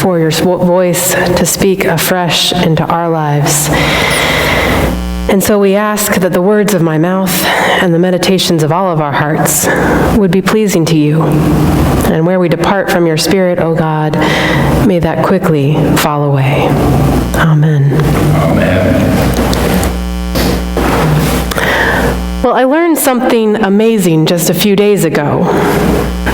for your voice to speak afresh into our lives. And so we ask that the words of my mouth and the meditations of all of our hearts would be pleasing to you. And where we depart from your Spirit, O God, may that quickly fall away. Amen. Amen. Well, I learned something amazing just a few days ago.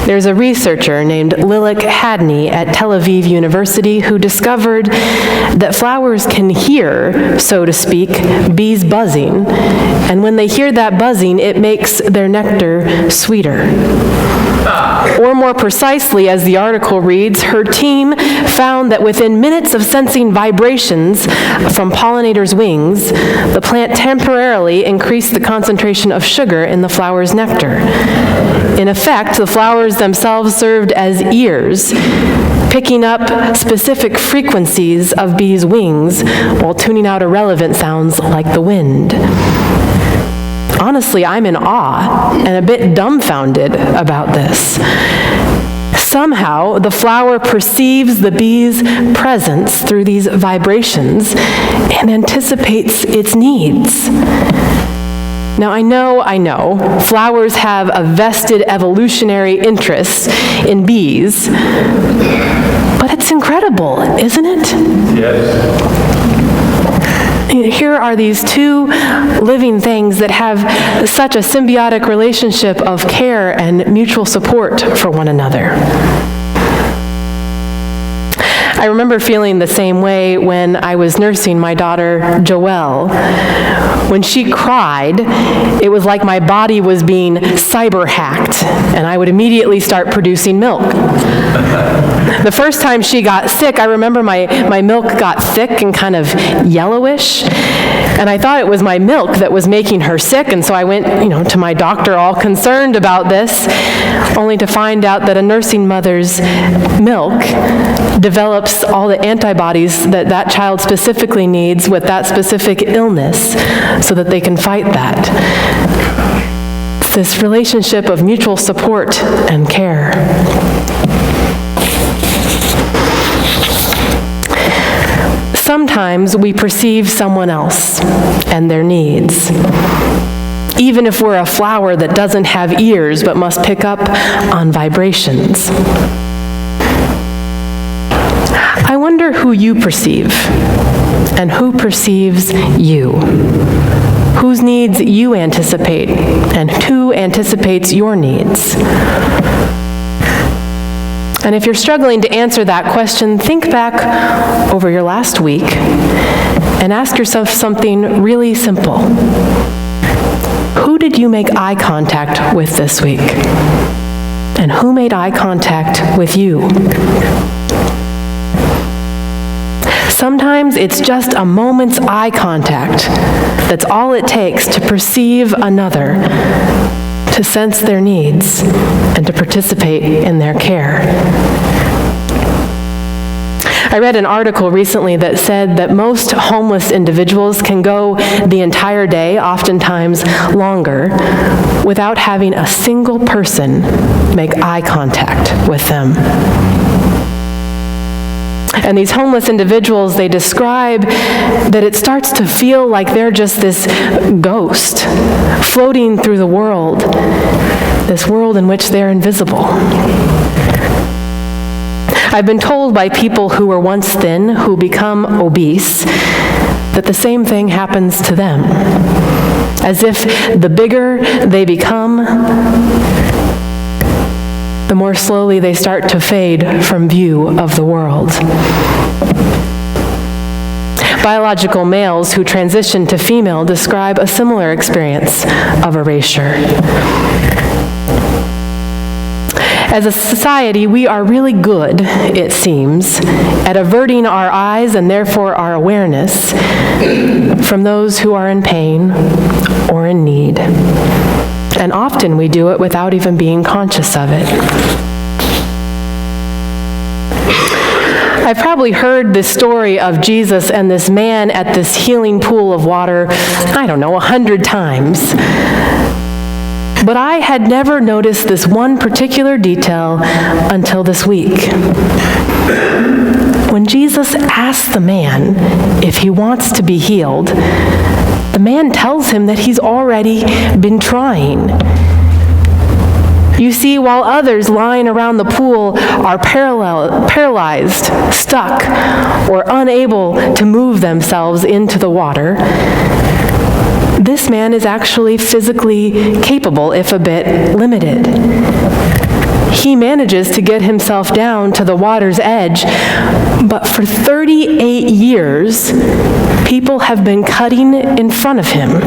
There's a researcher named Lilik Hadney at Tel Aviv University who discovered that flowers can hear, so to speak, bees buzzing, and when they hear that buzzing, it makes their nectar sweeter. Or more precisely, as the article reads, her team found that within minutes of sensing vibrations from pollinators' wings, the plant temporarily increased the concentration of sugar in the flower's nectar. In effect, the flowers themselves served as ears, picking up specific frequencies of bees' wings while tuning out irrelevant sounds like the wind. Honestly, I'm in awe and a bit dumbfounded about this. Somehow, the flower perceives the bee's presence through these vibrations and anticipates its needs. Now, I know, flowers have a vested evolutionary interest in bees, but it's incredible, isn't it? Yes. Here are these two living things that have such a symbiotic relationship of care and mutual support for one another. I remember feeling the same way when I was nursing my daughter, Joelle. When she cried, it was like my body was being cyber-hacked, and I would immediately start producing milk. The first time she got sick, I remember my milk got thick and kind of yellowish, and I thought it was my milk that was making her sick, and so I went, to my doctor all concerned about this, only to find out that a nursing mother's milk develops all the antibodies that child specifically needs with that specific illness so that they can fight that. It's this relationship of mutual support and care. Sometimes we perceive someone else and their needs, even if we're a flower that doesn't have ears but must pick up on vibrations. I wonder who you perceive and who perceives you, whose needs you anticipate and who anticipates your needs. And if you're struggling to answer that question, think back over your last week and ask yourself something really simple. Who did you make eye contact with this week? And who made eye contact with you? Sometimes it's just a moment's eye contact that's all it takes to perceive another, to sense their needs, and to participate in their care. I read an article recently that said that most homeless individuals can go the entire day, oftentimes longer, without having a single person make eye contact with them. And these homeless individuals, they describe that it starts to feel like they're just this ghost floating through the world, this world in which they're invisible. I've been told by people who were once thin, who become obese, that the same thing happens to them. As if the bigger they become, the more slowly they start to fade from view of the world. Biological males who transition to female describe a similar experience of erasure. As a society, we are really good, it seems, at averting our eyes and therefore our awareness from those who are in pain or in need. And often we do it without even being conscious of it. I've probably heard this story of Jesus and this man at this healing pool of water, 100 times. But I had never noticed this one particular detail until this week. When Jesus asks the man if he wants to be healed, the man tells him that he's already been trying. You see, while others lying around the pool are paralyzed, stuck, or unable to move themselves into the water, this man is actually physically capable, if a bit limited. He manages to get himself down to the water's edge, but for 38 years, people have been cutting in front of him,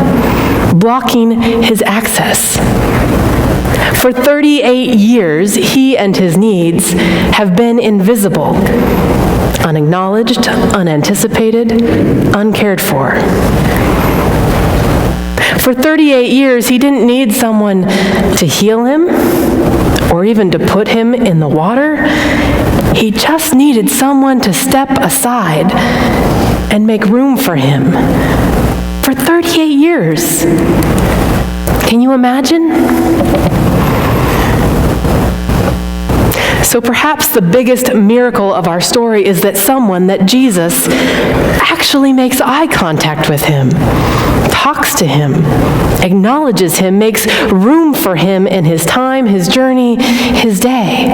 blocking his access. For 38 years, he and his needs have been invisible, unacknowledged, unanticipated, uncared for. For 38 years, he didn't need someone to heal him or even to put him in the water. He just needed someone to step aside and make room for him. For 38 years. Can you imagine? So perhaps the biggest miracle of our story is that Jesus actually makes eye contact with him, talks to him, acknowledges him, makes room for him in his time, his journey, his day.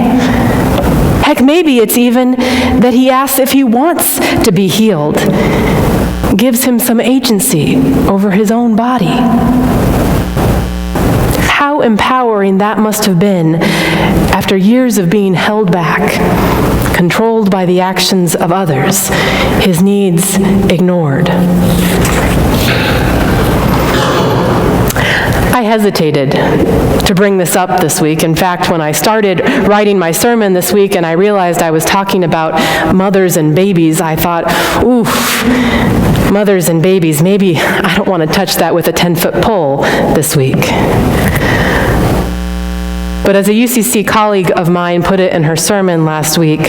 Heck, maybe it's even that he asks if he wants to be healed, gives him some agency over his own body. How empowering that must have been after years of being held back, controlled by the actions of others, his needs ignored. I hesitated to bring this up this week. In fact, when I started writing my sermon this week and I realized I was talking about mothers and babies, I thought, oof, mothers and babies, maybe I don't want to touch that with a 10-foot pole this week. But as a UCC colleague of mine put it in her sermon last week,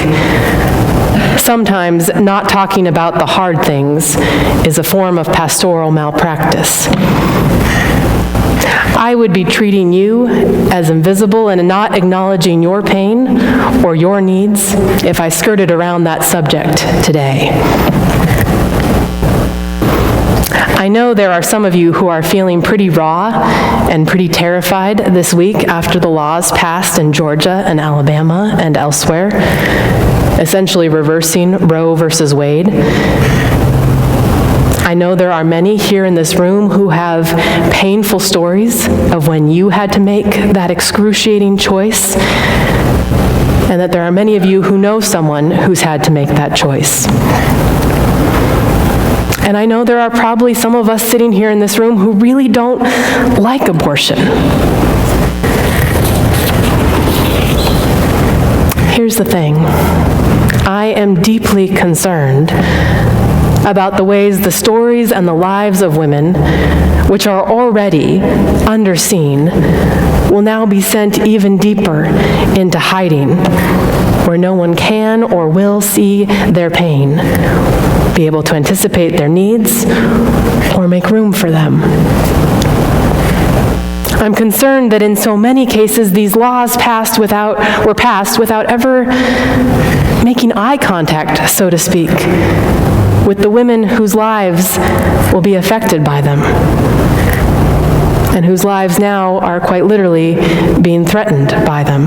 sometimes not talking about the hard things is a form of pastoral malpractice. I would be treating you as invisible and not acknowledging your pain or your needs if I skirted around that subject today. I know there are some of you who are feeling pretty raw and pretty terrified this week after the laws passed in Georgia and Alabama and elsewhere, essentially reversing Roe versus Wade. I know there are many here in this room who have painful stories of when you had to make that excruciating choice, and that there are many of you who know someone who's had to make that choice. And I know there are probably some of us sitting here in this room who really don't like abortion. Here's the thing. I am deeply concerned about the ways the stories and the lives of women, which are already underseen, will now be sent even deeper into hiding, where no one can or will see their pain, be able to anticipate their needs, or make room for them. I'm concerned that in so many cases these laws were passed without ever making eye contact, so to speak, with the women whose lives will be affected by them, and whose lives now are quite literally being threatened by them.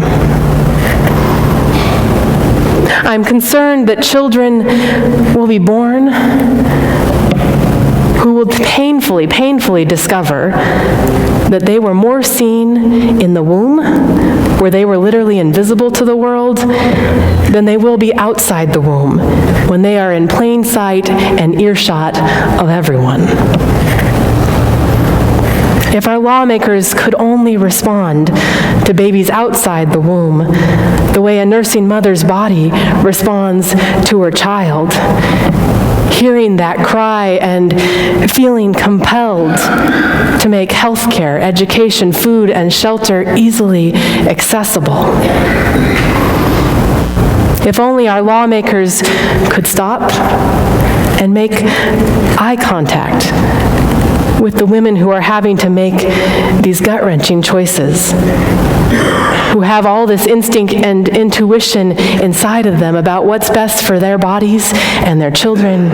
I'm concerned that children will be born who will painfully discover that they were more seen in the womb, where they were literally invisible to the world, than they will be outside the womb, when they are in plain sight and earshot of everyone. If our lawmakers could only respond to babies outside the womb the way a nursing mother's body responds to her child, hearing that cry and feeling compelled to make healthcare, education, food, and shelter easily accessible. If only our lawmakers could stop and make eye contact with the women who are having to make these gut-wrenching choices, who have all this instinct and intuition inside of them about what's best for their bodies and their children,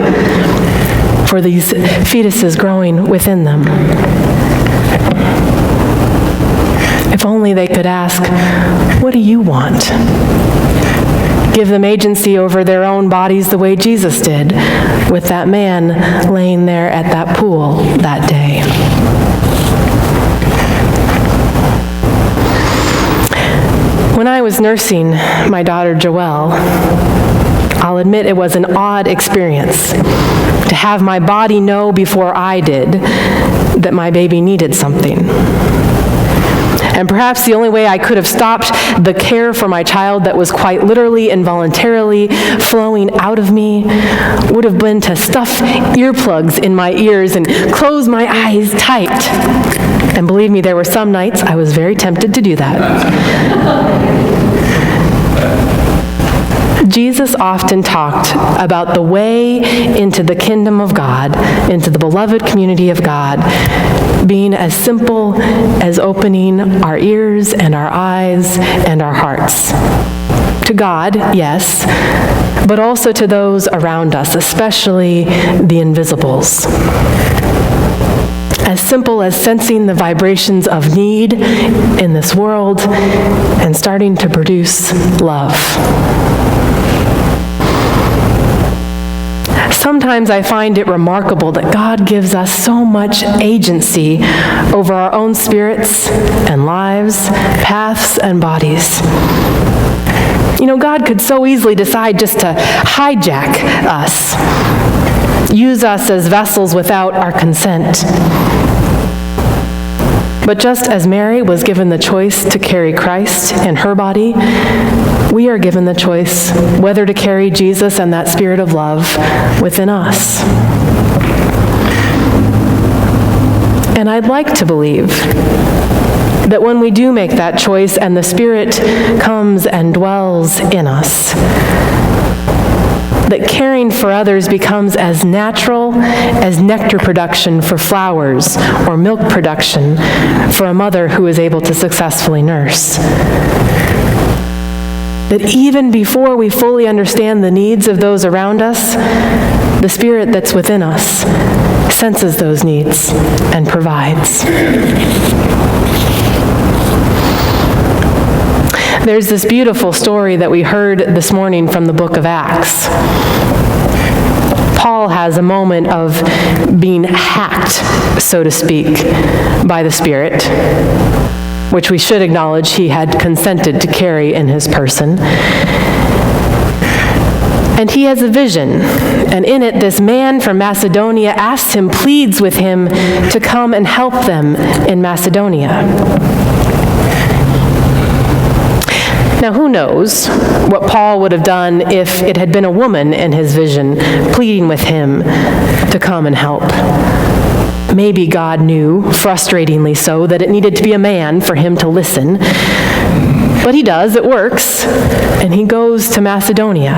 for these fetuses growing within them. If only they could ask, what do you want? Give them agency over their own bodies the way Jesus did with that man laying there at that pool that day. When I was nursing my daughter Joelle, I'll admit it was an odd experience to have my body know before I did that my baby needed something. And perhaps the only way I could have stopped the care for my child that was quite literally and voluntarily flowing out of me would have been to stuff earplugs in my ears and close my eyes tight. And believe me, there were some nights I was very tempted to do that. Jesus often talked about the way into the kingdom of God, into the beloved community of God, being as simple as opening our ears and our eyes and our hearts. To God, yes, but also to those around us, especially the invisibles. As simple as sensing the vibrations of need in this world and starting to produce love. Sometimes I find it remarkable that God gives us so much agency over our own spirits and lives, paths and bodies. You know, God could so easily decide just to hijack us, use us as vessels without our consent. But just as Mary was given the choice to carry Christ in her body, we are given the choice whether to carry Jesus and that spirit of love within us. And I'd like to believe that when we do make that choice and the Spirit comes and dwells in us, that caring for others becomes as natural as nectar production for flowers or milk production for a mother who is able to successfully nurse. That even before we fully understand the needs of those around us, the Spirit that's within us senses those needs and provides. There's this beautiful story that we heard this morning from the book of Acts. Paul has a moment of being hacked, so to speak, by the Spirit, which we should acknowledge he had consented to carry in his person. And he has a vision, and in it this man from Macedonia asks him, pleads with him to come and help them in Macedonia. Now, who knows what Paul would have done if it had been a woman in his vision pleading with him to come and help. Maybe God knew, frustratingly so, that it needed to be a man for him to listen. But he does, it works, and he goes to Macedonia.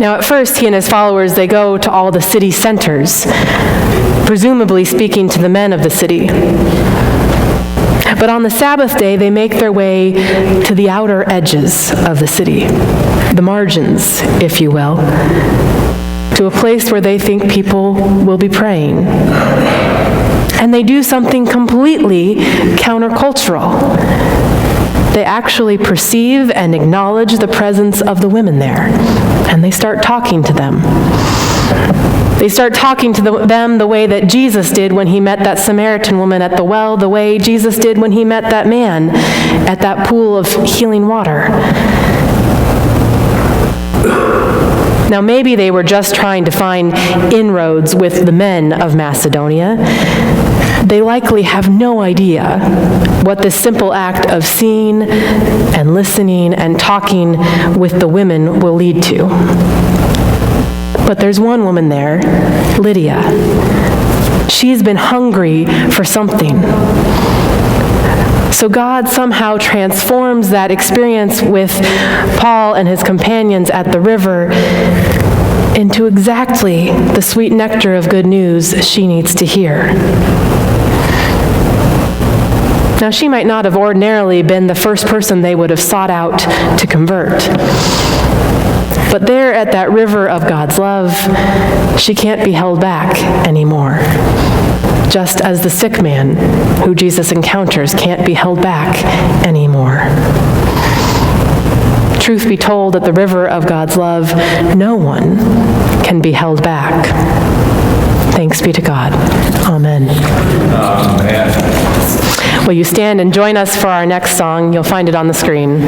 Now, at first, he and his followers, they go to all the city centers, presumably speaking to the men of the city. But on the Sabbath day, they make their way to the outer edges of the city, the margins, if you will, to a place where they think people will be praying. And they do something completely countercultural. They actually perceive and acknowledge the presence of the women there, and they start talking to them. They start talking to them the way that Jesus did when he met that Samaritan woman at the well, the way Jesus did when he met that man at that pool of healing water. Now, maybe they were just trying to find inroads with the men of Macedonia. They likely have no idea what this simple act of seeing and listening and talking with the women will lead to. But there's one woman there, Lydia. She's been hungry for something. So God somehow transforms that experience with Paul and his companions at the river into exactly the sweet nectar of good news she needs to hear. Now, she might not have ordinarily been the first person they would have sought out to convert. But there at that river of God's love, she can't be held back anymore. Just as the sick man who Jesus encounters can't be held back anymore. Truth be told, at the river of God's love, no one can be held back. Thanks be to God. Amen. Amen. Will you stand and join us for our next song? You'll find it on the screen.